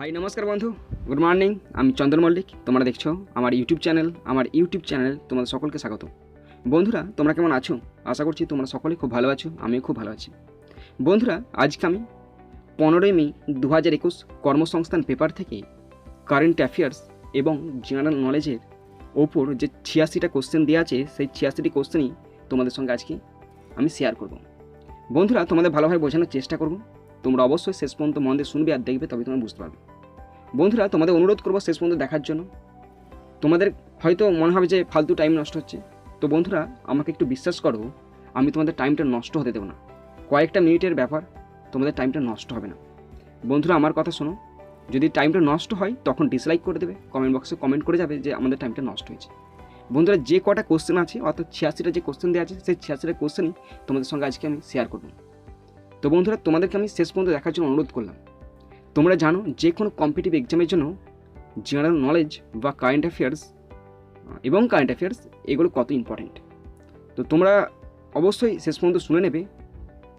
High নমস্কার বন্ধু, good morning. আমি চন্দন মল্লিক। তোমরা দেখছো আমার ইউটিউব চ্যানেল। তোমাদের সকলকে স্বাগত। বন্ধুরা, তোমরা কেমন আছো? আশা করছি তোমরা সকলে খুব ভালো আছো, আমিও খুব ভালো আছি। বন্ধুরা, আজকে আমি 15 মে 2021 কর্মসংস্থান পেপার থেকে কারেন্ট অ্যাফেয়ার্স এবং জেনারেল নলেজের ওপর যে 86টা কোশ্চেন দেওয়া আছে, সেই 86টি কোশ্চেনই তোমাদের সঙ্গে আজকে আমি শেয়ার করব। বন্ধুরা, তোমাদের ভালোভাবে বোঝানোর চেষ্টা করব। তোমরা অবশ্যই শেষ পর্যন্ত মন দিয়ে শুনবে আর দেখবে, তবে তোমরা বুঝতে পারবে। বন্ধুরা, তোমাদের অনুরোধ করবো শেষ পর্যন্ত দেখার জন্য। তোমাদের হয়তো মনে হবে যে ফালতু টাইম নষ্ট হচ্ছে, তো বন্ধুরা আমাকে একটু বিশ্বাস করো, আমি তোমাদের টাইমটা নষ্ট হতে দেবো না। কয়েকটা মিনিটের ব্যাপার, তোমাদের টাইমটা নষ্ট হবে না। বন্ধুরা, আমার কথা শোনো, যদি টাইমটা নষ্ট হয় তখন ডিসলাইক করে দেবে, কমেন্ট বক্সে কমেন্ট করে যাবে যে আমাদের টাইমটা নষ্ট হয়েছে। বন্ধুরা, যে কটা কোশ্চেন আছে, অর্থাৎ 86টা যে কোশ্চেন দেওয়া আছে, সেই 86টা কোশ্চেনই তোমাদের সঙ্গে আজকে আমি শেয়ার করব। তো বন্ধুরা, তোমাদেরকে আমি শেষ পর্যন্ত দেখার জন্য অনুরোধ করলাম। তোমরা জানো যে কোনো কম্পিটিটিভ এক্সামের জন্য জেনারেল নলেজ বা কারেন্ট অ্যাফেয়ার্স এগুলো কত ইম্পর্টেন্ট। তো তোমরা অবশ্যই শেষ পর্যন্ত শুনে নেবে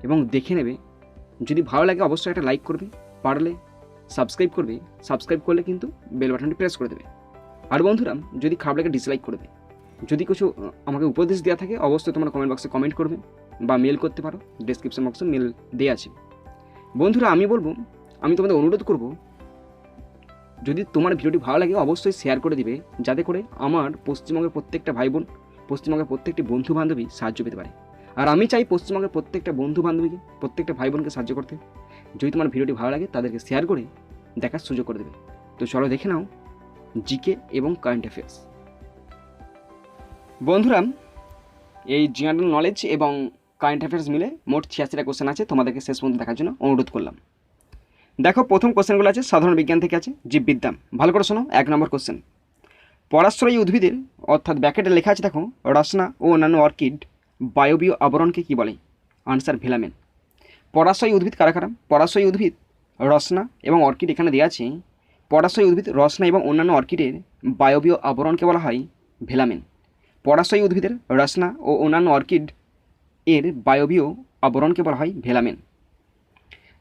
এবং দেখে নেবে। যদি ভালো লাগে অবশ্যই একটা লাইক করবে, পারলে সাবস্ক্রাইব করবে। সাবস্ক্রাইব করলে কিন্তু বেল বাটনটি প্রেস করে দেবে। আর বন্ধুরা, যদি খারাপ লাগে ডিসলাইক করবে। যদি কিছু আমাকে উপদেশ দেওয়া থাকে অবশ্যই তোমরা কমেন্ট বক্সে কমেন্ট করবে বা মেল করতে পারো, ডেসক্রিপশন বক্সে মেল দেওয়া আছে। বন্ধুরা, আমি তোমাদের অনুরোধ করব, যদি তোমার ভিডিওটি ভালো লাগে অবশ্যই শেয়ার করে দিবে, যাতে করে আমার পশ্চিমবঙ্গের প্রত্যেকটা ভাই বোন, পশ্চিমবঙ্গের প্রত্যেকটি বন্ধু বান্ধবী সাহায্য পেতে পারে। আর আমি চাই পশ্চিমবঙ্গের প্রত্যেকটা বন্ধু বান্ধবীকে, প্রত্যেকটা ভাই বোনকে সাহায্য করতে। যদি তোমার ভিডিওটি ভালো লাগে তাদেরকে শেয়ার করে দেখার সুযোগ করে দেবে। তো চলো দেখে নাও জিকে এবং কারেন্ট অ্যাফেয়ার্স। বন্ধুরা, এই জেনারেল নলেজ এবং কারেন্ট অ্যাফেয়ার্স মিলে মোট 86টা কোশ্চেন আছে, তোমাদেরকে শেষ পর্যন্ত দেখার জন্য অনুরোধ করলাম। দেখো, প্রথম কোশ্চেনগুলো আছে সাধারণ বিজ্ঞান থেকে, আছে জীববিদ্যা। ভালো করে শোনো। 1 নম্বর কোশ্চেন, পরাশ্রয়ী উদ্ভিদের, অর্থাৎ ব্যাকেটে লেখা আছে দেখো, রসনা ও অন্যান্য অর্কিড বায়বীয় আবরণকে কী বলে? Answer velamen. পরাশ্রয়ী উদ্ভিদ কারা কারা? পরাশ্রয়ী উদ্ভিদ রসনা এবং অর্কিড এখানে দেওয়া আছে। পরাশ্রয়ী উদ্ভিদ রসনা এবং অন্যান্য অর্কিডের বায়বীয় আবরণকে বলা হয় ভেলামেন। পরাশ্রয়ী উদ্ভিদের রসনা ও অন্যান্য অর্কিড এর বায়বীয় আবরণকে বলা হয় ভেলামেন।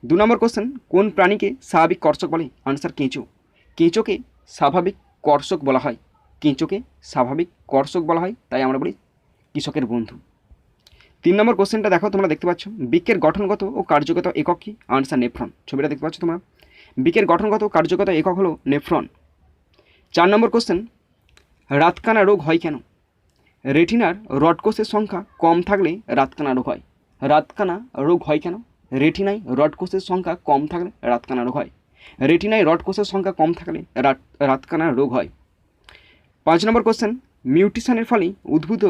2 নম্বর কোশ্চেন, কোন প্রাণীকে স্বাভাবিক কর্ষক বলে? আনসার কেঁচো। কেঁচোকে স্বাভাবিক কর্ষক বলা হয়। কেঁচোকে স্বাভাবিক কর্ষক বলা হয়, তাই আমরা বলি কৃষকের বন্ধু। 3 নম্বর কোশ্চেনটা দেখো, তোমরা দেখতে পাচ্ছ, বৃক্কের গঠনগত ও কার্যগত একক কি? Answer nephron. ছবিটা দেখতে পাচ্ছ তোমরা, বৃক্কের গঠনগত ও কার্যগত একক হলো নেফ্রন। 4 নম্বর কোশ্চেন, রাতকানা রোগ হয় কেন? রেটিনার রডকোষের সংখ্যা কম থাকলে রাতকানা রোগ হয়। রাতকানা রোগ হয় কেন? রেটিনায় রডকোষের সংখ্যা কম থাকলে রাতকানা রোগ হয়। রেটিনায় রডকোষের সংখ্যা কম থাকলে রাতকানা রোগ হয়। 5 নম্বর কোশ্চেন, মিউটেশনের ফলে উদ্ভূত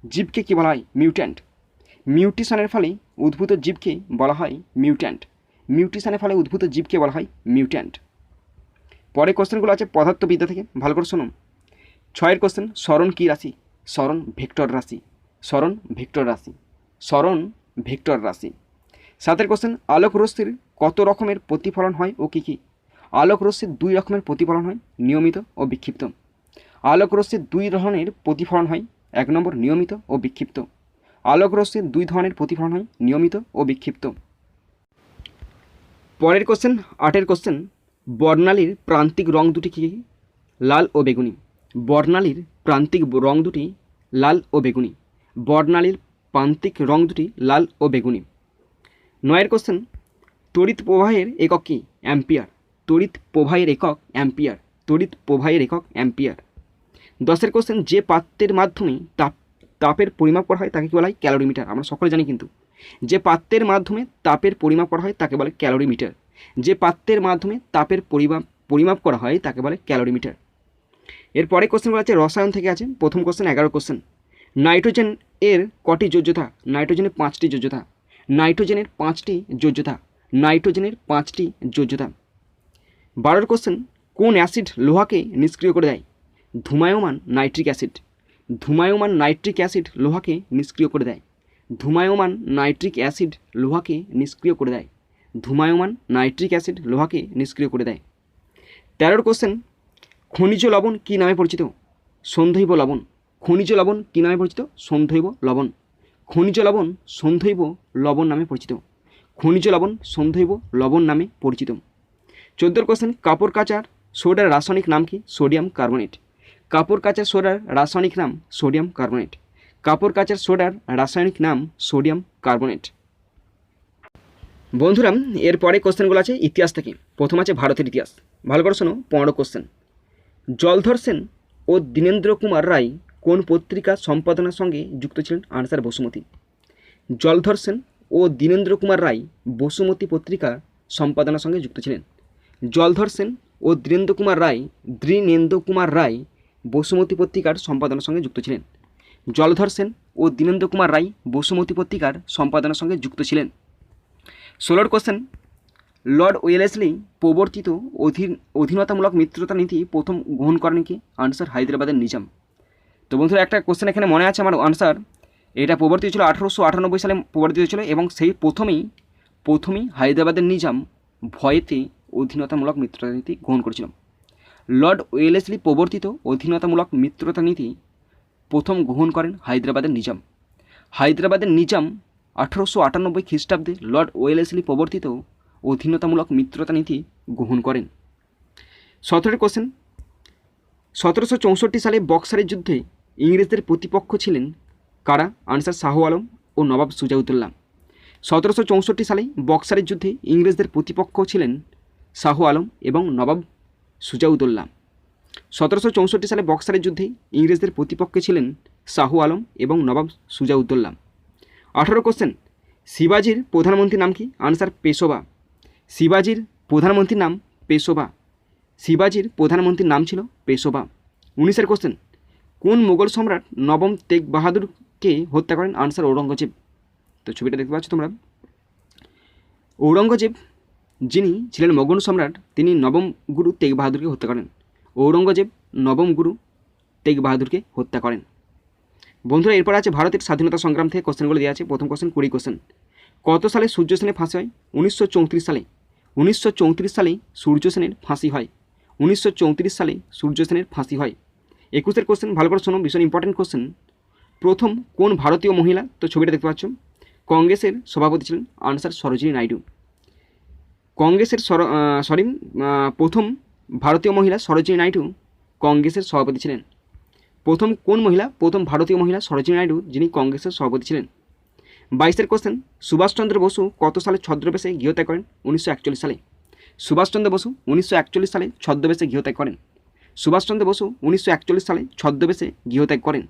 জীবকে কী বলা হয়? মিউট্যান্ট। মিউটেশনের ফলে উদ্ভূত জীবকে বলা হয় মিউট্যান্ট। মিউটেশনের ফলে উদ্ভূত জীবকে বলা হয় মিউট্যান্ট। পরে কোশ্চেনগুলো আছে পদার্থবিদ্যা থেকে, ভালো করে শুনুন। 6 কোশ্চেন, স্মরণ কী রাশি? স্মরণ ভেক্টর রাশি। স্মরণ ভেক্টর রাশি। স্মরণ ভেক্টর রাশি। 7 কোশ্চেন, আলোক রশ্মির কত রকমের প্রতিফলন হয় ও কী কী? আলোক রশ্মির 2 রকমের প্রতিফলন হয়, নিয়মিত ও বিক্ষিপ্ত। আলোক রশ্মির 2 ধরনের প্রতিফলন হয়। 1 নম্বর নিয়মিত ও বিক্ষিপ্ত। আলোক রশ্মির 2 ধরনের প্রতিফলন হয়, নিয়মিত ও বিক্ষিপ্ত। পরের কোশ্চেন 8 কোশ্চেন, বর্ণালীর প্রান্তিক রং দুটি কী? লাল ও বেগুনি। বর্ণালীর প্রান্তিক রং দুটি লাল ও বেগুনি। বর্ণালীর প্রান্তিক রং দুটি লাল ও বেগুনি। 9 কোশ্চেন, তড়িৎ প্রবাহের একক কী? অ্যাম্পিয়ার। তড়িৎ প্রবাহের একক অ্যাম্পিয়ার। তড়িৎ প্রবাহের একক অ্যাম্পিয়ার। 10 কোশ্চেন, যে পাত্রের মাধ্যমে তাপের পরিমাপ করা হয় তাকে কী বলা হয়? ক্যালোরিমিটার। আমরা সকলে জানি কিন্তু, যে পাত্রের মাধ্যমে তাপের পরিমাপ করা হয় তাকে বলে ক্যালোরিমিটার। যে পাত্রের মাধ্যমে তাপের পরিমাপ করা হয় তাকে বলে ক্যালোরিমিটার। এরপরে কোশ্চেনগুলো আছে রসায়ন থেকে আছে। প্রথম কোশ্চেন 11 কোশ্চেন, নাইট্রোজেন এর কটি যোজ্যতা? নাইট্রোজেনের 5টি যোজ্যতা। নাইট্রোজেনের 5টি যোজ্যতা। নাইট্রোজেনের 5টি যোজ্যতা। 12 কোশ্চেন, কোন অ্যাসিড লোহাকে নিষ্ক্রিয় করে দেয়? ধূমায়মান নাইট্রিক অ্যাসিড। ধূমায়মান নাইট্রিক অ্যাসিড লোহাকে নিষ্ক্রিয় করে দেয়। ধূমায়মান নাইট্রিক অ্যাসিড লোহাকে নিষ্ক্রিয় করে দেয়। ধূমায়মান নাইট্রিক অ্যাসিড লোহাকে নিষ্ক্রিয় করে দেয়। 13 কোশ্চেন, খনিজ লবণ কী নামে পরিচিত? সন্ধৈব লবণ। খনিজ লবণ কী নামে পরিচিত? সন্ধৈব লবণ। খনিজ লবণ সন্ধৈব লবণ নামে পরিচিত। খনিজ লবণ সন্ধৈব লবণ নামে পরিচিত। 14 কোশ্চেন, কাপড় কাচার সোডার রাসায়নিক নাম কি? Sodium carbonate. কাপড় কাচার সোডার রাসায়নিক নাম সোডিয়াম কার্বনেট। কাপড় কাচার সোডার রাসায়নিক নাম সোডিয়াম কার্বনেট। বন্ধুরা এরপরে কোশ্চেনগুলো আছে ইতিহাস থেকে। প্রথম আছে ভারতের ইতিহাস, ভালো করে শোনো। 15 কোশ্চেন, জলধর সেন ও দীনেন্দ্র কুমার রায় কোন পত্রিকা সম্পাদনার সঙ্গে যুক্ত ছিলেন? আনসার বসুমতী। জলধর সেন ও দীনেন্দ্র কুমার রায় বসুমতী পত্রিকা সম্পাদনার সঙ্গে যুক্ত ছিলেন। জলধর সেন ও দীনেন্দ্র কুমার রায় বসুমতী পত্রিকার সম্পাদনার সঙ্গে যুক্ত ছিলেন। জলধর সেন ও দীনেন্দ্র কুমার রায় বসুমতী পত্রিকার সম্পাদনার সঙ্গে যুক্ত ছিলেন। 16 কোশ্চেন, লর্ড ওয়েলেসলি প্রবর্তিত অধীনতামূলক মিত্রতা নীতি প্রথম গ্রহণ করেন কি? আনসার হায়দ্রাবাদের নিজাম। তো বন্ধুরা একটা কোশ্চেন এখানে মনে আছে আমার আনসার, এটা প্রবর্তিত ছিল 1898 সালে প্রবর্তিত হয়েছিল এবং সেই প্রথমেই হায়দ্রাবাদের নিজাম ভয়েতে অধীনতামূলক মিত্রতা নীতি গ্রহণ করেছিল। লর্ড ওয়েলেসলি প্রবর্তিত অধীনতামূলক মিত্রতা নীতি প্রথম গ্রহণ করেন হায়দ্রাবাদের নিজাম। হায়দ্রাবাদের নিজাম 1898 খ্রিস্টাব্দে লর্ড ওয়েলেসলি প্রবর্তিত অধীনতামূলক মিত্রতা নীতি গ্রহণ করেন। 17 কোশ্চেন, 1764 সালে বক্সারের যুদ্ধে ইংরেজদের প্রতিপক্ষ ছিলেন কারা? আনসার শাহ আলম ও নবাব সুজাউদ্দৌলা। 1764 সালে বক্সারের যুদ্ধে ইংরেজদের প্রতিপক্ষ ছিলেন শাহ আলম এবং নবাব সুজাউদ্দৌলা। 1764 সালে বক্সারের যুদ্ধে ইংরেজদের প্রতিপক্ষে ছিলেন শাহ আলম এবং নবাব সুজাউদ্দৌলা। 18 কোশ্চেন, শিবাজির প্রধানমন্ত্রীর নাম কি? আনসার পেশোয়া। শিবাজির প্রধানমন্ত্রীর নাম পেশোয়া। শিবাজির প্রধানমন্ত্রীর নাম ছিল পেশোয়া। 19 কোশ্চেন, কোন মুঘল সম্রাট নবম তেগ বাহাদুরকে হত্যা করেন? আনসার ঔরঙ্গজেব। তো ছবিটা দেখতে পাচ্ছ তোমরা, ঔরঙ্গজেব যিনি ছিলেন মোগল সম্রাট তিনি নবম গুরু তেগ বাহাদুরকে হত্যা করেন। ঔরঙ্গজেব নবম গুরু তেগ বাহাদুরকে হত্যা করেন। বন্ধুরা এরপর আছে ভারতের স্বাধীনতা সংগ্রাম থেকে কোশ্চেনগুলো দেওয়া আছে। প্রথম কোশ্চেন 20 কোশ্চেন, কত সালে সূর্য সেনের ফাঁসি হয়? 1934 সালে। 1934 সালে সূর্য সেনের ফাঁসি হয়। 1934 সালে সূর্য সেনের ফাঁসি হয়। 21 কোশ্চেন, ভালো করে শোনো, ভীষণ ইম্পর্টেন্ট কোশ্চেন। প্রথম কোন ভারতীয় মহিলা? তো ছবিটা দেখতে পাচ্ছ, কংগ্রেসের সভাপতি ছিলেন? আনসার সরোজিনী নাইডু। প্রথম ভারতীয় মহিলা সরোজিনী নাইডু কংগ্রেসের সভাপতি ছিলেন। প্রথম ভারতীয় মহিলা সরোজিনী নাইডু যিনি কংগ্রেসের সভাপতি ছিলেন। 22 কোশ্চেন, সুভাষচন্দ্র বসু কত সালে ছদ্মবেশে গৃহত্যাগ করেন? 1941 সালে। সুভাষচন্দ্র বসু 1941 সালে ছদ্মবেশে গৃহত্যাগ করেন। সুভাষচন্দ্র বসু 1941 সালে ছদ্মবেশে গৃহত্যাগ করেন।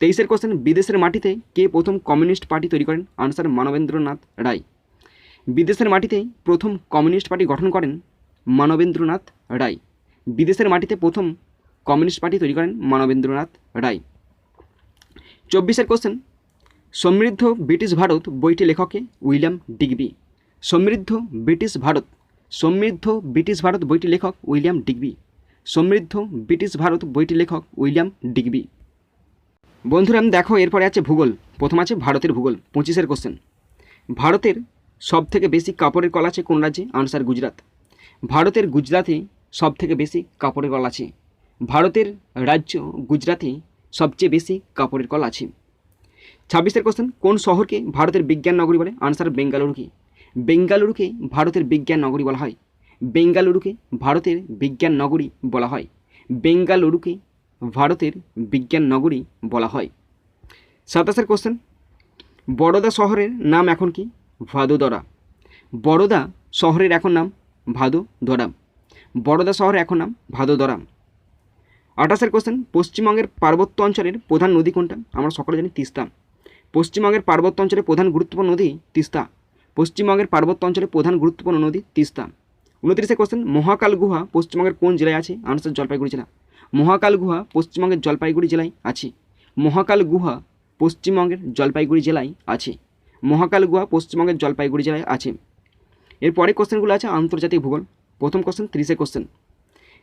23 কোশ্চেন, বিদেশের মাটিতে কে প্রথম কমিউনিস্ট পার্টি তৈরি করেন? আনসার মানবেন্দ্রনাথ রায়। বিদেশের মাটিতে প্রথম কমিউনিস্ট পার্টি গঠন করেন মানবেন্দ্রনাথ রায়। বিদেশের মাটিতে প্রথম কমিউনিস্ট পার্টি তৈরি করেন মানবেন্দ্রনাথ রায়। 24 কোশ্চেন, সমৃদ্ধ ব্রিটিশ ভারত বইটি লেখকে? William Digby. সমৃদ্ধ ব্রিটিশ ভারত বইটি লেখক উইলিয়াম ডিগবি। সমৃদ্ধ ব্রিটিশ ভারত বইটি লেখক উইলিয়াম ডিগবি। বন্ধুরা দেখো এরপরে আছে ভূগোল। প্রথম আছে ভারতের ভূগোল। 25 কোশ্চেন, ভারতের সবথেকে বেশি কাপড়ের কল আছে কোন রাজ্যে? আনসার গুজরাট। ভারতের গুজরাটে সবথেকে বেশি কাপড়ের কল আছে। ভারতের রাজ্য গুজরাটে সবচেয়ে বেশি কাপড়ের কল আছে। 26 কোশ্চেন, কোন শহরকে ভারতের বিজ্ঞান নগরী বলে? আনসার বেঙ্গালুরুকে। বেঙ্গালুরুকে ভারতের বিজ্ঞান নগরী বলা হয়। বেঙ্গালুরুকে ভারতের বিজ্ঞান নগরী বলা হয়। বেঙ্গালুরুকে ভারতের বিজ্ঞান নগরী বলা হয়। 27 কোশ্চেন, বরোদা শহরের নাম এখন কি? ভাদোদরা। বরোদা শহরের এখন নাম ভাদোদরা। বরোদা শহরের এখন নাম ভাদোদরা। 28 কোশ্চেন, পশ্চিমবঙ্গের পার্বত্য অঞ্চলের প্রধান নদী কোনটা? আমরা সকলে জানি তিস্তা। পশ্চিমবঙ্গের পার্বত্য অঞ্চলের প্রধান গুরুত্বপূর্ণ নদী তিস্তা। পশ্চিমবঙ্গের পার্বত্য অঞ্চলের প্রধান গুরুত্বপূর্ণ নদী তিস্তা। 29 কোশ্চেন, মহাকাল গুহা পশ্চিমবঙ্গের কোন জেলায় আছে? আনসার জলপাইগুড়ি জেলা। মহাকাল গুহা পশ্চিমবঙ্গের জলপাইগুড়ি জেলায় আছে। মহাকাল গুহা পশ্চিমবঙ্গের জলপাইগুড়ি জেলায় আছে। মহাকাল গুহা পশ্চিমবঙ্গের জলপাইগুড়ি জেলায় আছে। এরপরে কোশ্চেনগুলো আছে আন্তর্জাতিক ভূগোল। প্রথম কোশ্চেন 30 কোশ্চেন,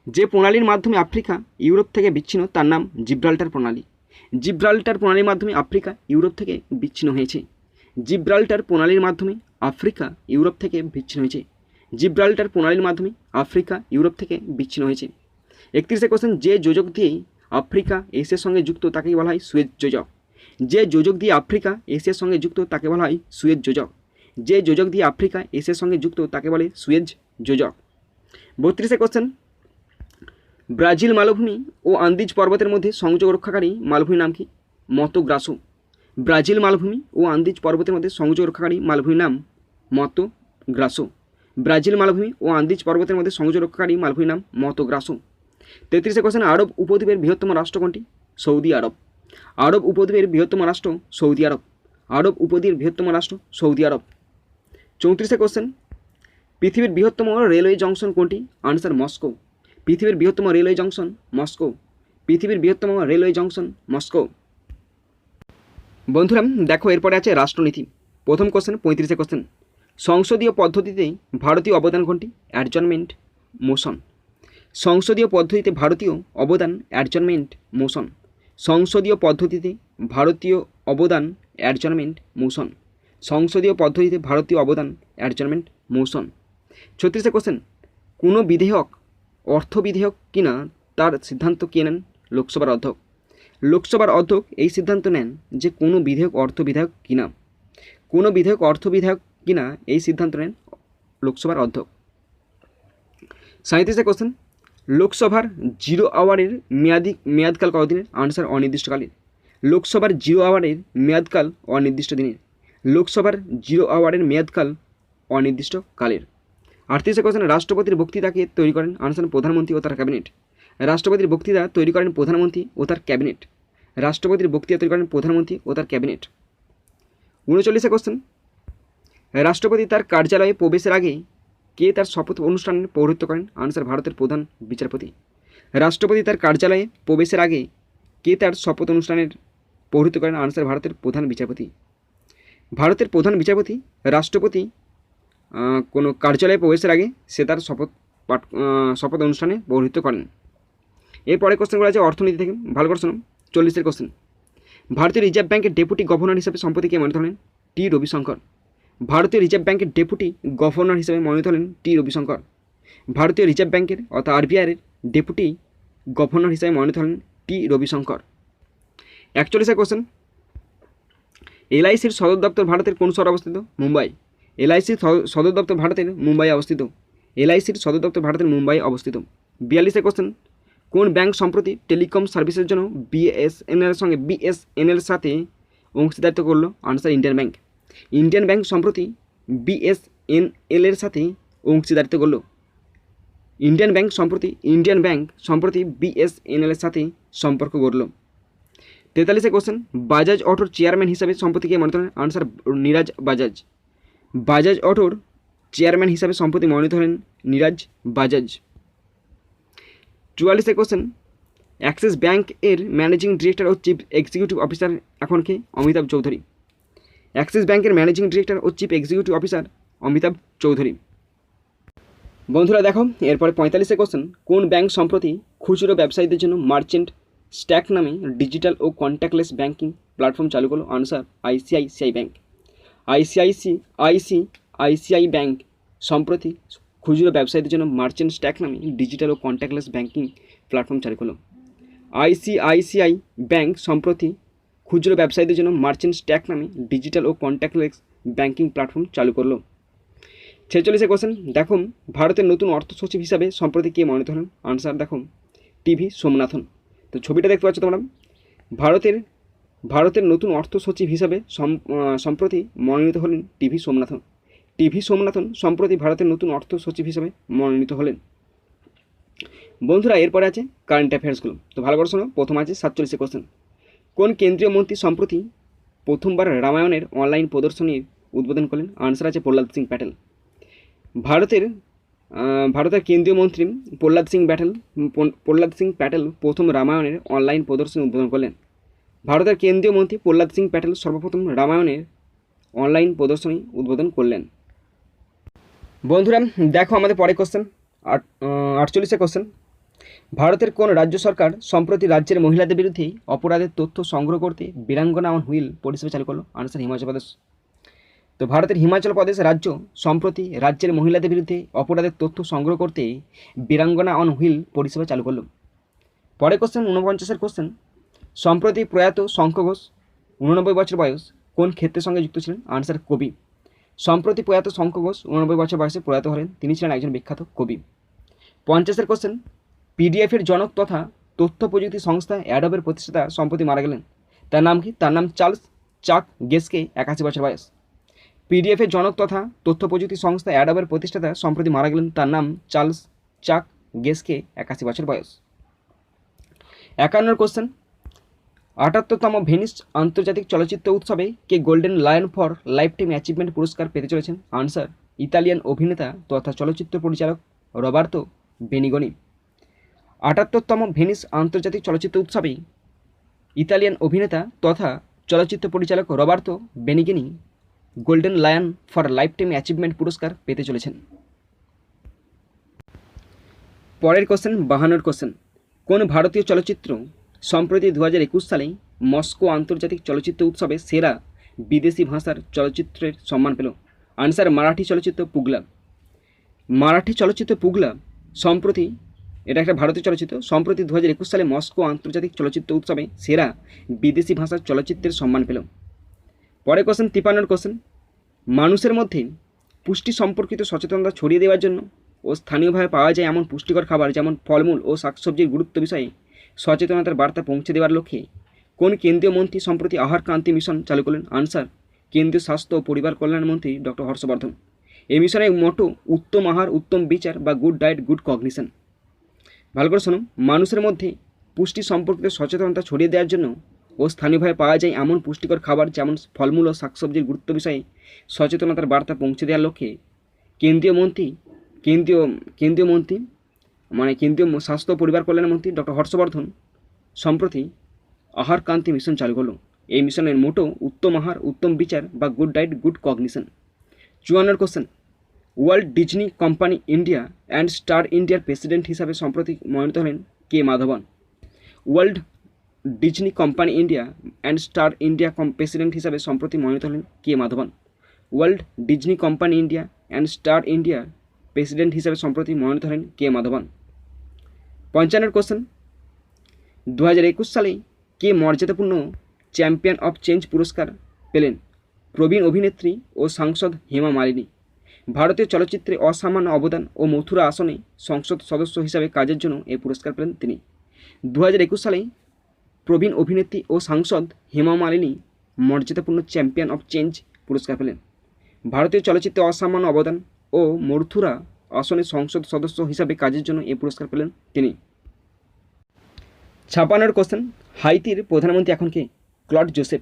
যে প্রণালীর মাধ্যমে আফ্রিকা ইউরোপ থেকে বিচ্ছিন্ন তার নাম জিব্রাল্টার প্রণালী। জিব্রাল্টার প্রণালীর মাধ্যমে আফ্রিকা ইউরোপ থেকে বিচ্ছিন্ন হয়েছে। জিব্রাল্টার প্রণালীর মাধ্যমে আফ্রিকা ইউরোপ থেকে বিচ্ছিন্ন হয়েছে। জিব্রাল্টার প্রণালীর মাধ্যমে আফ্রিকা ইউরোপ থেকে বিচ্ছিন্ন হয়েছে। 31 কোশ্চেন, যে যোজক দিয়ে আফ্রিকা এশিয়ার সঙ্গে যুক্ত তাকে বলা হয় সুয়েজ যোজক। যে যোজক দিয়ে আফ্রিকা এশিয়ার সঙ্গে যুক্ত তাকে বলা হয় সুয়েজ যোজক। যে যোজক দিয়ে আফ্রিকা এশিয়ার সঙ্গে যুক্ত তাকে বলে সুয়েজ যোজক। 32 কোশ্চেন, ব্রাজিল মালভূমি ও আন্দিজ পর্বতের মধ্যে সংযোগ রক্ষাকারী মালভূমির নাম কি? মতো গ্রাসো। ব্রাজিল মালভূমি ও আন্দিজ পর্বতের মধ্যে সংযোগ রক্ষাকারী মালভূমির নাম মতো গ্রাসো। ব্রাজিল মালভূমি ও আন্দিজ পর্বতের মধ্যে সংযোগ রক্ষাকারী মালভূমির নাম মতো গ্রাসো। 33 কোশ্চেন, আরব উপদ্বীপের বৃহত্তম রাষ্ট্র কোনটি? সৌদি আরব। আরব উপদ্বীপের বৃহত্তম রাষ্ট্র সৌদি আরব। আরব উপদ্বীপের বৃহত্তম রাষ্ট্র সৌদি আরব। 34 কোশ্চেন, পৃথিবীর বৃহত্তম রেলওয়ে জংশন কোনটি? Answer Moscow. পৃথিবীর বৃহত্তম রেলওয়ে জংশন মস্কো। পৃথিবীর বৃহত্তম রেলওয়ে জংশন মস্কো। বন্ধুরা দেখো এরপরে আছে রাষ্ট্রনীতি। প্রথম কোশ্চেন 35 কোশ্চেন, সংসদীয় পদ্ধতিতে ভারতীয় অবদান কোনটি? Adjournment motion. সংসদীয় পদ্ধতিতে ভারতীয় অবদান অ্যাডজনমেন্ট মোশন। সংসদীয় পদ্ধতিতে ভারতীয় অবদান অ্যাডজনমেন্ট মোশন। সংসদীয় পদ্ধতিতে ভারতীয় অবদান অ্যাডজনমেন্ট মোশন। 36 কোশ্চেন, কোনো বিধেয়ক অর্থ বিধেয়ক কিনা তার সিদ্ধান্ত কে নেন? লোকসভার অধ্যক্ষ। লোকসভার অধ্যক্ষ এই সিদ্ধান্ত নেন যে কোনো বিধেয়ক অর্থ বিধেয়ক কিনা। কোনো বিধেয়ক অর্থ বিধেয়ক কিনা এই সিদ্ধান্ত নেন লোকসভার অধ্যক্ষ। 37 কোশ্চেন, লোকসভার 0 আওয়ারের মেয়াদকাল কতদিনের? আনসার অনির্দিষ্টকালের। লোকসভার 0 আওয়ারের মেয়াদকাল অনির্দিষ্ট দিনের। লোকসভার 0 আওয়ারের মেয়াদকাল অনির্দিষ্টকালের। 38 কোশ্চেন, রাষ্ট্রপতির বক্তৃতাকে তৈরি করেন? আনসার প্রধানমন্ত্রী ও তার ক্যাবিনেট। রাষ্ট্রপতির বক্তৃতা তৈরি করেন প্রধানমন্ত্রী ও তার ক্যাবিনেট। রাষ্ট্রপতির বক্তৃতা তৈরি করেন প্রধানমন্ত্রী ও তার ক্যাবিনেট। 39 কোশ্চেন, রাষ্ট্রপতি তার কার্যালয়ে প্রবেশের আগে কে তার শপথ অনুষ্ঠানের পৌরোহিত্য করেন? আনসার ভারতের প্রধান বিচারপতি। রাষ্ট্রপতি তার কার্যালয়ে প্রবেশের আগে কে তার শপথ অনুষ্ঠানের পৌরোহিত্য করেন? আনসার ভারতের প্রধান বিচারপতি। ভারতের প্রধান বিচারপতি রাষ্ট্রপতি কোনো কার্যালয়ে প্রবেশের আগে সে তার শপথ অনুষ্ঠানে পৌরোহিত্য করেন। এরপরে কোশ্চেনগুলো আছে অর্থনীতি থেকে, ভালো করে শোনো। 40 কোশ্চেন, ভারতীয় রিজার্ভ ব্যাংকের ডেপুটি গভর্নর হিসেবে সম্প্রতি কে মনোনীত হলেন? টি রবিশঙ্কর। ভারতীয় রিজার্ভ ব্যাংকের ডেপুটি গভর্নর হিসেবে মনোনীত হলেন টি রবিশঙ্কর। ভারতীয় রিজার্ভ ব্যাংকের অর্থাৎ আরবিআইয়ের ডেপুটি গভর্নর হিসেবে মনোনীত হলেন টি রবিশঙ্কর। 41 কোশ্চেন, এলআইসির সদর দপ্তর ভারতের কোন শহরে অবস্থিত? মুম্বাই। এলআইসির সদর দপ্তর ভারতের মুম্বাই অবস্থিত। এলআইসির সদর দপ্তর ভারতের মুম্বাই অবস্থিত। 42 কোশ্চেন, কোন ব্যাংক সম্প্রতি টেলিকম সার্ভিসের জন্য বিএসএনএল সাথে অংশীদারিত্ব করলো? Answer Indian bank. Indian bank সম্প্রতি বিএসএনএল এর সাথে অংশীদারিত্ব করলো। ইন্ডিয়ান ব্যাংক সম্প্রতি বিএসএনএল এর সাথে সম্পর্ক গড়ল। 43 কোশ্চেন, বাজাজ অটোর চেয়ারম্যান হিসাবে সম্প্রতি কে মনোনীত হলেন? আনসার নীরাজ বাজাজ। বাজাজ অটোর চেয়ারম্যান হিসাবে সম্প্রতি মনোনীত হলেন Neeraj Bajaj. 44 question, Axis bank এর ম্যানেজিং ডিরেক্টর ও চিফ এক্সিকিউটিভ অফিসার এখন কে? অমিতাভ চৌধুরী। অ্যাক্সিস ব্যাংকের ম্যানেজিং ডিরেক্টর ও chief executive officer Amitabh Chaudhary. বন্ধুরা দেখো এরপরে 45 কোশ্চেন, কোন ব্যাংক সম্প্রতি খুচরো ব্যবসায়ীদের জন্য মার্চেন্ট স্ট্যাক নামে ডিজিটাল ও কন্ট্যাক্টলেস ব্যাংকিং প্ল্যাটফর্ম চালু করলো? Answer ICICI bank. ICICI bank সম্প্রতি খুচরো ব্যবসায়ীদের জন্য মার্চেন্ট স্ট্যাক নামে ডিজিটাল ও কন্ট্যাক্টলেস ব্যাংকিং প্ল্যাটফর্ম চালু করলো। আইসিআইসিআই ব্যাংক সম্প্রতি খুচরো ব্যবসায়ীদের জন্য মার্চেন্ট স্ট্যাক নামে ডিজিটাল ও কন্ট্যাক্টলেস ব্যাংকিং প্ল্যাটফর্ম চালু করলো। 46 কোশ্চেন, দেখো ভারতের নতুন অর্থ সচিব হিসাবে সম্প্রতি কে মনোনীত হলেন? আনসার দেখো টিভি সোমনাথন। তো ছবিটা দেখতে পাচ্ছ তোমরা, ভারতের নতুন অর্থ সচিব হিসাবে সম্প্রতি মনোনীত হলেন টিভি সোমনাথন। টিভি সোমনাথন সম্প্রতি ভারতের নতুন অর্থ সচিব হিসাবে মনোনীত হলেন। বন্ধুরা এরপরে আছে কারেন্ট অ্যাফেয়ার্সগুলো, তো ভালো করে শোনো। প্রথম আছে 47 কোশ্চেন, কোন কেন্দ্রীয় মন্ত্রী সম্প্রতি প্রথমবার রামায়ণের অনলাইন প্রদর্শনীর উদ্বোধন করলেন? আনসার আছে প্রহ্লাদ সিং প্যাটেল। ভারতের কেন্দ্রীয় মন্ত্রী প্রহ্লাদ সিং প্যাটেল প্রথম রামায়ণের অনলাইন প্রদর্শনী উদ্বোধন করলেন। ভারতের কেন্দ্রীয় মন্ত্রী প্রহ্লাদ সিং প্যাটেল সর্বপ্রথম রামায়ণের অনলাইন প্রদর্শনী উদ্বোধন করলেন। বন্ধুরা দেখো আমাদের পরে কোশ্চেন 48 কোশ্চেন, ভারতের কোন রাজ্য সরকার সম্প্রতি রাজ্যের মহিলাদের বিরুদ্ধে অপরাধের তথ্য সংগ্রহ করতে বীরাঙ্গনা অন হুইল পরিষেবা চালু করলো? আনসার হিমাচল প্রদেশ। তো ভারতের হিমাচল প্রদেশ রাজ্য সম্প্রতি রাজ্যের মহিলাদের বিরুদ্ধে অপরাধের তথ্য সংগ্রহ করতে বীরাঙ্গনা অন হুইল পরিষেবা চালু করলো। পরে কোশ্চেন 49 কোশ্চেন, সম্প্রতি প্রয়াত শঙ্খ ঘোষ 89 বছর বয়স কোন ক্ষেত্রের সঙ্গে যুক্ত ছিলেন? আনসার কবি। সম্প্রতি প্রয়াত শঙ্খ ঘোষ 89 বছর বয়সে প্রয়াত হলেন, তিনি ছিলেন একজন বিখ্যাত কবি। 50 কোশ্চেন, পিডিএফের জনক তথা তথ্য প্রযুক্তি সংস্থা অ্যাডোবের প্রতিষ্ঠাতা সম্প্রতি মারা গেলেন, তার নাম কি? তার নাম চার্লস চাক গেসকে, 81 বছর বয়স। পিডিএফের জনক তথা তথ্য প্রযুক্তি সংস্থা অ্যাডোবের প্রতিষ্ঠাতা সম্প্রতি মারা গেলেন, তার নাম চার্লস চাক গেসকে, 81 বছর বয়স। 51 কোশ্চেন, 78তম ভেনিস আন্তর্জাতিক চলচ্চিত্র উৎসবে কে golden lion for lifetime achievement পুরস্কার পেতে চলেছেন? আনসার, ইতালিয়ান অভিনেতা তথা চলচ্চিত্র পরিচালক রবার্তো বেনিগনি। 78তম ভেনিস আন্তর্জাতিক চলচ্চিত্র উৎসবে ইতালিয়ান অভিনেতা তথা চলচ্চিত্র পরিচালক Roberto Benigni golden lion for lifetime achievement পুরস্কার পেতে চলেছেন। পরের কোশ্চেন, 52 কোশ্চেন, কোন ভারতীয় চলচ্চিত্র সম্প্রতি 2021 সালে মস্কো আন্তর্জাতিক চলচ্চিত্র উৎসবে সেরা বিদেশি ভাষার চলচ্চিত্রের সম্মান পেল? আনসার, মারাঠি চলচ্চিত্র পুগলা। মারাঠি চলচ্চিত্র পুগলা সম্প্রতি, এটা একটা ভারতীয় চলচ্চিত্র, সম্প্রতি 2021 সালে মস্কো আন্তর্জাতিক চলচ্চিত্র উৎসবে সেরা বিদেশি ভাষার চলচ্চিত্রের সম্মান পেল। পরের কোশ্চেন, 53 কোশ্চেন, মানুষের মধ্যে পুষ্টি সম্পর্কিত সচেতনতা ছড়িয়ে দেওয়ার জন্য ও স্থানীয়ভাবে পাওয়া যায় এমন পুষ্টিকর খাবার যেমন ফলমূল ও শাকসবজির গুরুত্ব বিষয়ে সচেতনতার বার্তা পৌঁছে দেওয়ার লক্ষ্যে কোন কেন্দ্রীয় মন্ত্রী সম্প্রতি আহার ক্রান্তি মিশন চালু করলেন? আনসার, কেন্দ্রীয় স্বাস্থ্য ও পরিবার কল্যাণ মন্ত্রী ডক্টর হর্ষবর্ধন। এই মিশনের মোটো উত্তম আহার উত্তম বিচার বা গুড ডায়েট গুড কগনিশন। ভালো করে শোনো, মানুষের মধ্যে পুষ্টি সম্পর্কিত সচেতনতা ছড়িয়ে দেওয়ার জন্য ও স্থানীয়ভাবে পাওয়া যায় এমন পুষ্টিকর খাবার যেমন ফলমূল ও শাকসবজির গুরুত্ব বিষয়ে সচেতনতার বার্তা পৌঁছে দেওয়ার লক্ষ্যে কেন্দ্রীয় স্বাস্থ্য ও পরিবার কল্যাণ মন্ত্রী ডক্টর হর্ষবর্ধন সম্প্রতি আহার ক্রান্তি মিশন চালু করল। এই মিশনের মোটো উত্তম আহার উত্তম বিচার বা good diet good cognition. 54 question, world Disney company India and star ইন্ডিয়ার প্রেসিডেন্ট হিসাবে সম্প্রতি মনোনীত হলেন কে Madhavan? World Disney company India and star India president হিসাবে সম্প্রতি মনোনীত হলেন কে Madhavan? World Disney company India and star ইন্ডিয়ার প্রেসিডেন্ট হিসাবে সম্প্রতি মনোনীত হলেন কে মাধবন। 55 কোশ্চেন, 2021 সালে কে মর্যাদাপূর্ণ চ্যাম্পিয়ন অফ চেঞ্জ পুরস্কার পেলেন? প্রবীণ অভিনেত্রী ও সাংসদ হেমা মালিনী। ভারতীয় চলচ্চিত্রে অসামান্য অবদান ও মথুরা আসনে সংসদ সদস্য হিসাবে কাজের জন্য এই পুরস্কার পেলেন তিনি। 2021 সালে প্রবীণ অভিনেত্রী ও সাংসদ হেমা মালিনী মর্যাদাপূর্ণ চ্যাম্পিয়ন অফ চেঞ্জ পুরস্কার পেলেন। ভারতীয় চলচ্চিত্রে অসামান্য অবদান ও মথুরা আসনে সংসদ সদস্য হিসাবে কাজের জন্য এই পুরস্কার পেলেন তিনি। 56 কোশ্চেন, হাইতির প্রধানমন্ত্রী এখন কে? Clod Joseph.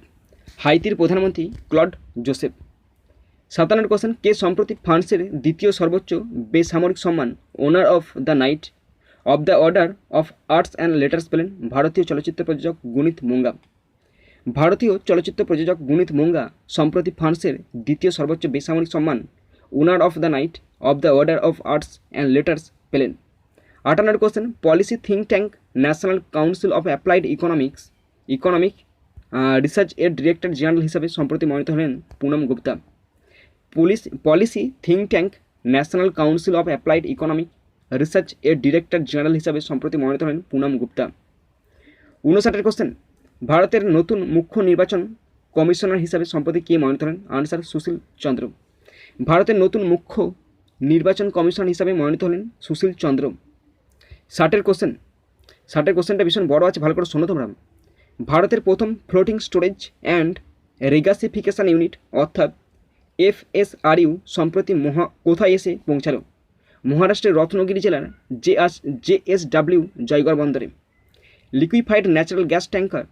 হাইতির প্রধানমন্ত্রী ক্লড জোসেফ। 57 কোশ্চেন, কে সম্প্রতি ফ্রান্সের দ্বিতীয় সর্বোচ্চ বেসামরিক সম্মান honour of the knight of the order of arts and letters পেলেন? ভারতীয় চলচ্চিত্র প্রযোজক গুনিত মোঙ্গা। ভারতীয় চলচ্চিত্র প্রযোজক গুনিত মোঙ্গা সম্প্রতি ফ্রান্সের দ্বিতীয় সর্বোচ্চ বেসামরিক সম্মান honour of the knight of the order of arts and letters পেলেন। 58 question, policy think tank national council of applied economic research এর ডিরেক্টর জেনারেল হিসাবে সম্প্রতি মনোনীত হলেন Poonam Gupta. Policy think tank national council of applied economic research এর director general হিসাবে সম্প্রতি মনোনীত হলেন পুনম গুপ্তা। 59 কোশ্চেন, ভারতের নতুন মুখ্য নির্বাচন কমিশনার হিসাবে সম্প্রতি কে মনোনীত হলেন? আনসার, সুশীল চন্দ্র। ভারতের নতুন মুখ্য নির্বাচন কমিশনার হিসাবে মনোনীত হলেন সুশীল চন্দ্র। 60 কোশ্চেনটা ভীষণ বড় আছে, ভালো করে শোনো তোমরা। ভারতের প্রথম ফ্লোটিং স্টোরেজ অ্যান্ড রেগাসিফিকেশন ইউনিট অর্থাৎ FSRU সম্প্রতি কোথায় এসে পৌঁছালো? মহারাষ্ট্রের রত্নগিরি জেলার JSW জয়গড় বন্দরে। Liquefied natural gas tanker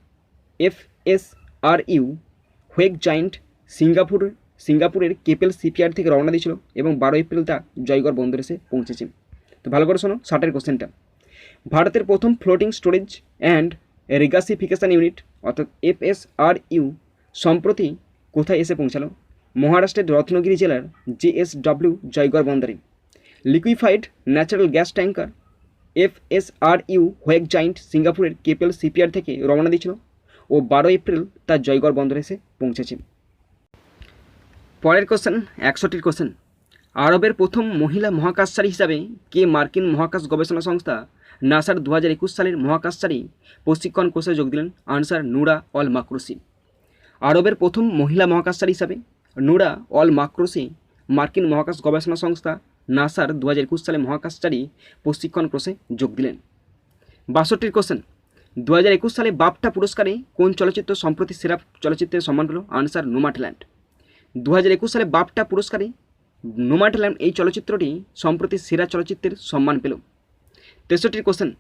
FSRU Hoegh giant সিঙ্গাপুরের কেপেল শিপইয়ার্ড থেকে রওনা দিয়েছিল এবং 12 এপ্রিল তা জয়গড় বন্দরে এসে পৌঁছেছে। তো ভালো করে শোনো 60 কোশ্চেনটা। ভারতের প্রথম ফ্লোটিং স্টোরেজ অ্যান্ড রেগাসিফিকেশন ইউনিট অর্থাৎ FSRU সম্প্রতি কোথায় এসে পৌঁছালো? মহারাষ্ট্রের রত্নগিরি জেলার JSW জয়গড় বন্দরে। Liquefied natural gas tanker FSRU Hoegh giant সিঙ্গাপুরের কেপেল শিপইয়ার্ড থেকে রওনা দিয়েছিল ও 12 এপ্রিল তার জয়গড় বন্দরে এসে পৌঁছেছে। পরের কোশ্চেন, 61 কোশ্চেন, আরবের প্রথম মহিলা মহাকাশচারী হিসাবে কে মার্কিন মহাকাশ গবেষণা সংস্থা নাসার 2021 সালের মহাকাশচারী প্রশিক্ষণ কোর্সে যোগ দিলেন? Answer, Noura Al Makrusi. আরবের প্রথম মহিলা মহাকাশচারী হিসাবে নুরা অল মাকরুসি মার্কিন মহাকাশ গবেষণা সংস্থা নাসার 2021 সালে মহাকাশচারী প্রশিক্ষণ কোর্সে যোগ দিলেন? 62 কোশ্চেন, 2021 সালে বাফটা পুরস্কারে কোন চলচ্চিত্র সম্প্রতি সেরা চলচ্চিত্রের সম্মান পেল? আনসার নোম্যাডল্যান্ড। 2021 সালে বাফটা পুরস্কারে নোম্যাডল্যান্ড এই চলচ্চিত্রটি সম্প্রতি সেরা চলচ্চিত্রের সম্মান পেল। 63 কোশ্চেন,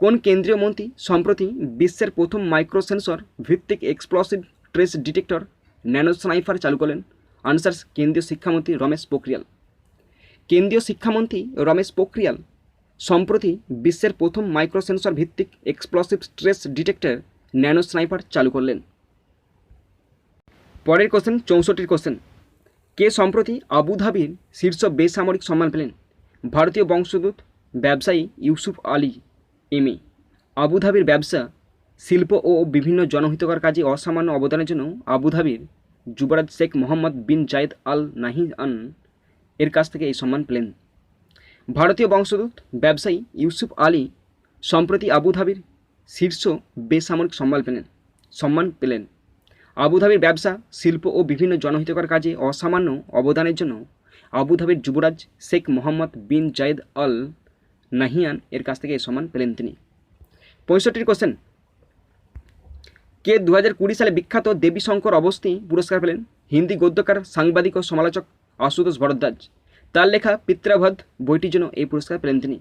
কোন কেন্দ্রীয় মন্ত্রী সম্প্রতি বিশ্বের প্রথম মাইক্রোসেন্সর ভিত্তিক explosive trace detector nano sniper চালু করলেন? আনসার কেন্দ্রীয় শিক্ষামন্ত্রী রমেশ পোখরিয়াল। কেন্দ্রীয় শিক্ষামন্ত্রী রমেশ পোখরিয়াল সম্প্রতি বিশ্বের প্রথম মাইক্রোসেন্সর ভিত্তিক explosive trace detector nano sniper চালু করলেন। পরের কোশ্চেন 64 কোশ্চেন, কে সম্প্রতি আবুধাবির শীর্ষ বেসামরিক সম্মান পেলেন? ভারতীয় বংশোদ্ভূত ব্যবসায়ী ইউসুফ আলী এমএ আবুধাবির ব্যবসা, শিল্প ও বিভিন্ন জনহিতকর কাজে অসামান্য অবদানের জন্য আবুধাবির যুবরাজ শেখ মোহাম্মদ বিন জায়েদ আল নাহিয়ান এর কাছ থেকে এই সম্মান পেলেন। ভারতীয় বংশোদ্ভূত ব্যবসায়ী ইউসুফ আলী সম্প্রতি আবুধাবির শীর্ষ বেসামরিক সম্মান পেলেন। আবুধাবির ব্যবসা, শিল্প ও বিভিন্ন জনহিতকর কাজে অসামান্য অবদানের জন্য আবুধাবির যুবরাজ শেখ মোহাম্মদ বিন জায়েদ আল নাহিয়ান এর কাছ থেকে এই সম্মান পেলেন তিনি। 65 কোশ্চেন, কে 2020 সালে বিখ্যাত দেবী শঙ্কর অবস্থি পুরস্কার পেলেন? হিন্দি গদ্যকার, সাংবাদিক ও সমালোচক আশুতোষ ভরদ্বাজ। তার লেখা পিত্রাবধ বইটির জন্য এই পুরস্কার পেলেন তিনি।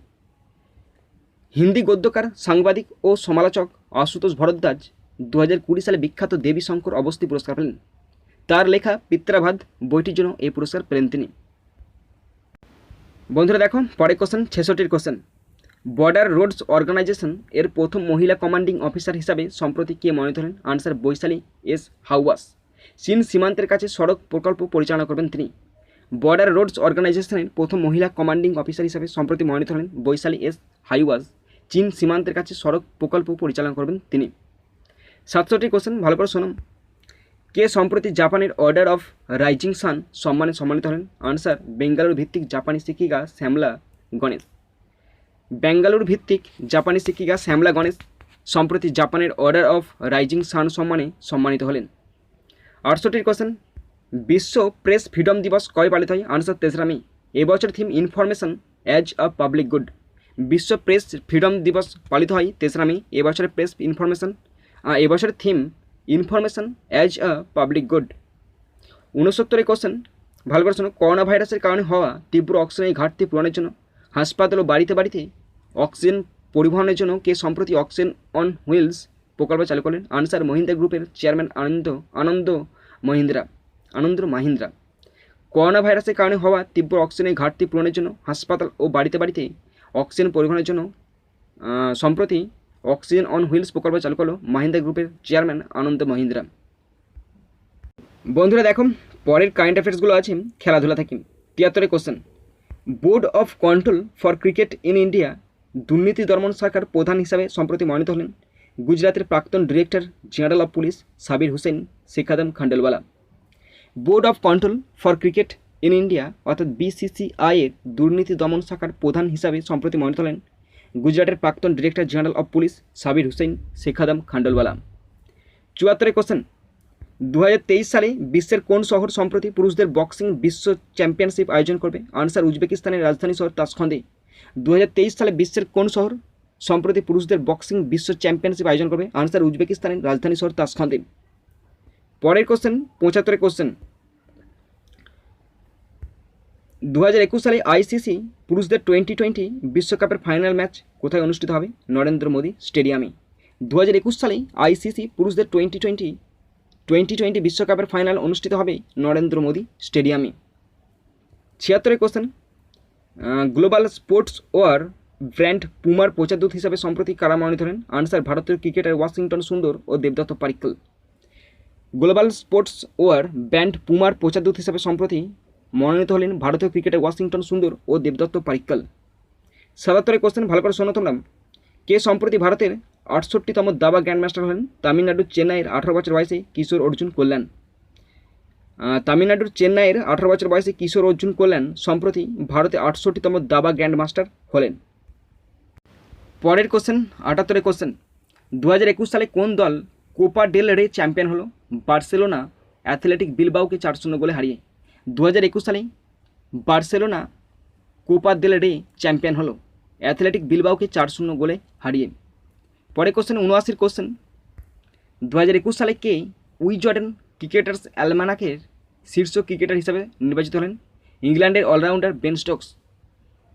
হিন্দি গদ্যকার, সাংবাদিক ও সমালোচক আশুতোষ ভরদ্বাজ 2020 সালে বিখ্যাত দেবী শঙ্কর অবস্থি পুরস্কার পেলেন। তার লেখা পিত্রাবধ বইটির জন্য এই পুরস্কার পেলেন তিনি। বন্ধুরা দেখো পরের question 66 question, border roads organisation এর প্রথম মহিলা কমান্ডিং অফিসার হিসাবে সম্প্রতি কে মনোনীত হলেন? Answer Vaishali S Hiwase. চীন সীমান্তের কাছে সড়ক প্রকল্প পরিচালনা করবেন তিনি। বর্ডার রোডস অর্গানাইজেশনের প্রথম মহিলা কমান্ডিং অফিসার হিসাবে সম্প্রতি মনোনীত হলেন বৈশালী এস হাওয়াস। চীন সীমান্তের কাছে সড়ক প্রকল্প পরিচালনা করবেন তিনি। 67 কোশ্চেন, ভালো করে শোনাম। কে সম্প্রতি জাপানের অর্ডার অফ রাইজিং সান সম্মানে সম্মানিত হলেন? আনসার বেঙ্গালুরু ভিত্তিক জাপানি শিক্ষিকা শ্যামলা গণেশ। বেঙ্গালুরু ভিত্তিক জাপানি শিক্ষিকা শ্যামলা গণেশ সম্প্রতি জাপানের অর্ডার অফ রাইজিং সান সম্মানে সম্মানিত হলেন। 68 কোশ্চেন, বিশ্ব প্রেস ফ্রিডম দিবস কবে পালিত হয়? আনসার 3রা মে। এবছর theme information as a public good. বিশ্ব প্রেস ফ্রিডম দিবস পালিত হয় 3রা মে। এবছরের এবছরের theme information as a public good. 69 question, ভালো করে শোনো। করোনা ভাইরাসের কারণে হওয়া তীব্র অক্সিজেনের ঘাটতি পূরণের জন্য হাসপাতাল ও বাড়িতে বাড়িতে অক্সিজেন পরিবহনের জন্য কে সম্প্রতি অক্সিজেন অন হুইলস প্রকল্প চালু করলেন? আনসার মহিন্দ্রা গ্রুপের চেয়ারম্যান আনন্দ মাহিন্দ্রা। করোনা ভাইরাসের কারণে হওয়া তীব্র অক্সিজেনের ঘাটতি পূরণের জন্য হাসপাতাল ও বাড়িতে বাড়িতে অক্সিজেন পরিবহনের জন্য সম্প্রতি অক্সিজেন অন হুইলস প্রকল্প চালু করলো মাহিন্দ্রা গ্রুপের চেয়ারম্যান আনন্দ মাহিন্দ্রা। বন্ধুরা দেখো পরের কারেন্ট অ্যাফেয়ার্সগুলো আছে খেলাধুলা থেকে। 73 question, board of control for cricket in India দুর্নীতি দমন শাখার প্রধান হিসাবে সম্প্রতি মনোনীত হলেন গুজরাতের প্রাক্তন director general of police Shabbir Hussein Shekhadam Khandwawala. Board of control for cricket in India অর্থাৎ BCCI এর দুর্নীতি দমন শাখার প্রধান হিসাবে সম্প্রতি মনোনীত হলেন গুজরাটের প্রাক্তন director general of police Shabbir Hussein Shekhadam Khandwawala. 74 question, 2023 সালে বিশ্বের কোন শহর সম্প্রতি পুরুষদের বক্সিং বিশ্ব চ্যাম্পিয়নশিপ আয়োজন করবে? আনসার উজবেকিস্তানের রাজধানী শহর তাশখন্দে। 2023 সালে বিশ্বের কোন শহর সম্প্রতি পুরুষদের বক্সিং বিশ্ব চ্যাম্পিয়নশিপ আয়োজন করবে? আনসার উজবেকিস্তানের রাজধানী শহর তাশখন্দে। পরের কোশ্চেন 75 কোশ্চেন, 2021 সালে ICC পুরুষদের টি-20 বিশ্বকাপের ফাইনাল ম্যাচ কোথায় অনুষ্ঠিত হবে? নরেন্দ্র মোদী স্টেডিয়ামে। 2021 সালে ICC পুরুষদের টি-20 বিশ্বকাপের ফাইনাল অনুষ্ঠিত হবে নরেন্দ্র মোদী স্টেডিয়ামে। 76 question, global sportswear brand পুমার প্রচারদূত হিসাবে সম্প্রতি কারা মনোনীত হলেন? আনসার ভারতীয় ক্রিকেটার ওয়াশিংটন সুন্দর ও দেবদত্ত Padikkal. Global sportswear brand পুমার প্রচারদূত হিসাবে সম্প্রতি মনোনীত হলেন ভারতীয় ক্রিকেটার ওয়াশিংটন সুন্দর ও দেবদত্ত পারিক্কল। 77 কোশ্চেন, ভালো করে শোনো তোমরা। কে সম্প্রতি ভারতের 68তম দাবা গ্র্যান্ডমাস্টার হলেন? তামিলনাড়ুর চেন্নাইয়ের 18 বছর বয়সে কিশোর অর্জুন কল্যাণ। তামিলনাড়ুর চেন্নাইয়ের 18 বছর বয়সে কিশোর অর্জুন কল্যাণ সম্প্রতি ভারতে 68তম দাবা গ্র্যান্ডমাস্টার হলেন। পরের কোশ্চেন 78 কোশ্চেন, 2021 সালে কোন দল কোপা ডেল রে চ্যাম্পিয়ন হলো? বার্সেলোনা অ্যাথলেটিক বিলবাওকে 4-0 গোলে হারিয়ে। 2021 সালে বার্সেলোনা কোপা দেল রে চ্যাম্পিয়ন হলো অ্যাথলেটিক বিলবাওকে 4-0 গোলে হারিয়ে। পরে কোশ্চেন 79 কোশ্চেন, 2021 সালে কে উইজডেন ক্রিকেটার্স অ্যালমানাকের শীর্ষ ক্রিকেটার হিসাবে নির্বাচিত হলেন? ইংল্যান্ডের অলরাউন্ডার বেন স্টোকস।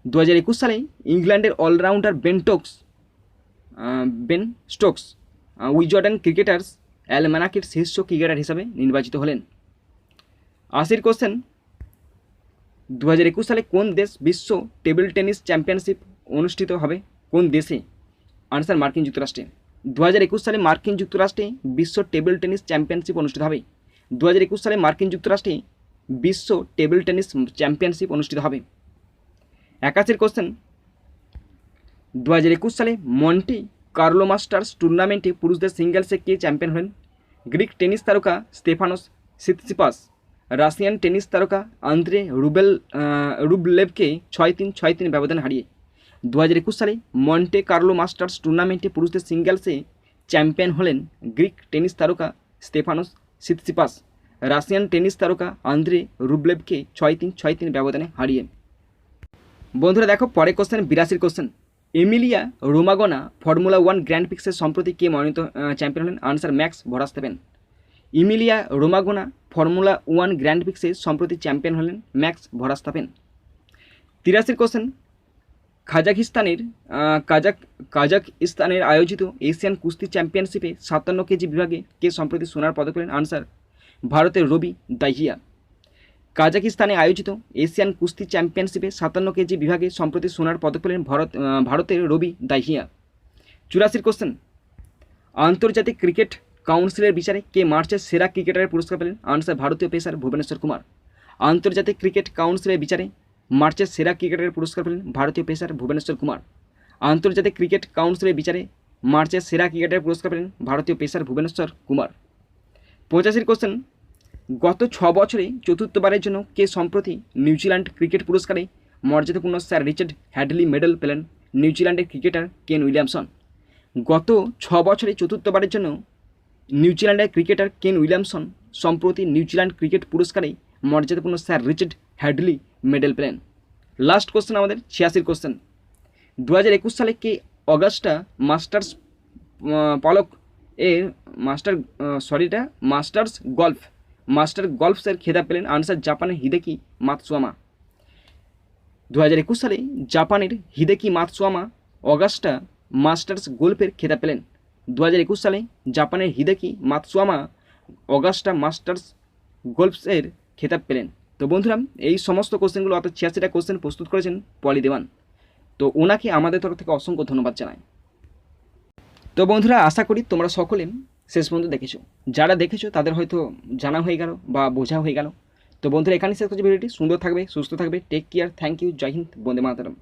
2021 সালে ইংল্যান্ডের allrounder Ben Stokes Wisden cricketers অ্যালমানাকের শীর্ষ ক্রিকেটার হিসাবে নির্বাচিত হলেন। 80 কোশ্চেন, 2021 সালে কোন দেশ বিশ্ব টেবিল টেনিস চ্যাম্পিয়নশিপ অনুষ্ঠিত হবে? কোন দেশে? আনসার মার্কিন যুক্তরাষ্ট্রে। 2021 সালে মার্কিন যুক্তরাষ্ট্রে বিশ্ব টেবিল টেনিস চ্যাম্পিয়নশিপ অনুষ্ঠিত হবে। 2021 সালে মার্কিন যুক্তরাষ্ট্রে বিশ্ব টেবিল টেনিস চ্যাম্পিয়নশিপ অনুষ্ঠিত হবে। 81 কোশ্চেন, 2021 সালে মন্টি কার্লো মাস্টার্স টুর্নামেন্টে পুরুষদের সিঙ্গেলসে কে চ্যাম্পিয়ন হলেন? গ্রিক টেনিস তারকা স্টেফানোস সিতসিপাস রাশিয়ান টেনিস তারকা আন্দ্রে রুবলেভকে 6-3, 6-3 ব্যবধানে হারিয়ে। 2021 সালে মন্টে কার্লো মাস্টার্স টুর্নামেন্টে পুরুষদের সিঙ্গেলসে চ্যাম্পিয়ন হলেন গ্রিক টেনিস তারকা স্টেফানোস সিতসিপাস রাশিয়ান টেনিস তারকা আন্দ্রে রুবলেভকে 6-3, 6-3 ব্যবধানে হারিয়ে। বন্ধুরা দেখো পরে question 82 question, Emilia Romagna formula 1 grand প্রিক্সের সম্প্রতি কে মনোনীত চ্যাম্পিয়ন হলেন? Answer Max Verstappen. Emilia Romagna formula 1 grand প্রিক্সে সম্প্রতি চ্যাম্পিয়ন হলেন ম্যাক্স ভার্স্টাপেন। 83 কোশ্চেন, কাজাকস্তানের আয়োজিত এশিয়ান কুস্তি চ্যাম্পিয়নশিপে 57 কেজি বিভাগে কে সম্প্রতি সোনার পদক পেলেন? আনসার ভারতের রবি দাহিয়া। কাজাকিস্তানে আয়োজিত এশিয়ান কুস্তি চ্যাম্পিয়নশিপে 57 কেজি বিভাগে সম্প্রতি সোনার পদক পেলেন ভারতের রবি দাহিয়া। 84 কোশ্চেন, আন্তর্জাতিক ক্রিকেট কাউন্সিলের বিচারে কে মার্চের সেরা ক্রিকেটারের পুরস্কার পেলেন? আনসার ভারতীয় পেসার ভুবনেশ্বর কুমার। আন্তর্জাতিক ক্রিকেট কাউন্সিলের বিচারে মার্চের সেরা ক্রিকেটারের পুরস্কার পেলেন ভারতীয় পেসার ভুবনেশ্বর কুমার। আন্তর্জাতিক ক্রিকেট কাউন্সিলের বিচারে মার্চের সেরা ক্রিকেটারের পুরস্কার পেলেন ভারতীয় পেসার ভুবনেশ্বর কুমার। 85 কোশ্চেন, গত 6 বছরে চতুর্থবারের জন্য কে সম্প্রতি নিউজিল্যান্ড ক্রিকেট পুরস্কারে মর্যাদাপূর্ণ স্যার রিচার্ড হ্যাডলি মেডেল পেলেন? নিউজিল্যান্ডের ক্রিকেটার কেন উইলিয়ামসন। গত 6 বছরে চতুর্থবারের জন্য নিউজিল্যান্ডের ক্রিকেটার কেন উইলিয়ামসন সম্প্রতি নিউজিল্যান্ড ক্রিকেট পুরস্কারে মর্যাদাপূর্ণ স্যার রিচার্ড হ্যাডলি মেডেল পেলেন। লাস্ট কোশ্চেন আমাদের 86 কোশ্চেন, 2021 সালে কে অগাস্টা মাস্টার্স পলক এর মাস্টার গল্ফসের খেতাব পেলেন? আনসার জাপানের হিদেকি মাতসুয়ামা। 2021 সালে জাপানের হিদেকি মাতসুয়ামা অগাস্টা মাস্টার্স গোল্ফের খেতাব পেলেন। 2021 সালে জাপানের হিদেকি মাতসুয়ামা অগাস্টা মাস্টার্স গোল্ফসের খেতাব পেলেন। তো বন্ধুরা এই সমস্ত কোশ্চেনগুলো অর্থাৎ 86টা কোশ্চেন প্রস্তুত করেছেন পলি দেওয়ান। তো ওনাকে আমাদের তরফ থেকে অসংখ্য ধন্যবাদ জানাই। তো বন্ধুরা আশা করি তোমরা সকলে শেষ পর্যন্ত দেখেছো, যারা দেখেছো তাদের হয়তো জানা হয়ে গেল বা বোঝা হয়ে গেল। তো বন্ধুরা এখানে শেষ করছি ভিডিওটি। সুন্দর থাকবে, সুস্থ থাকবে, টেক কেয়ার, থ্যাংক ইউ, জয় হিন্দ, বন্দে মাতরম।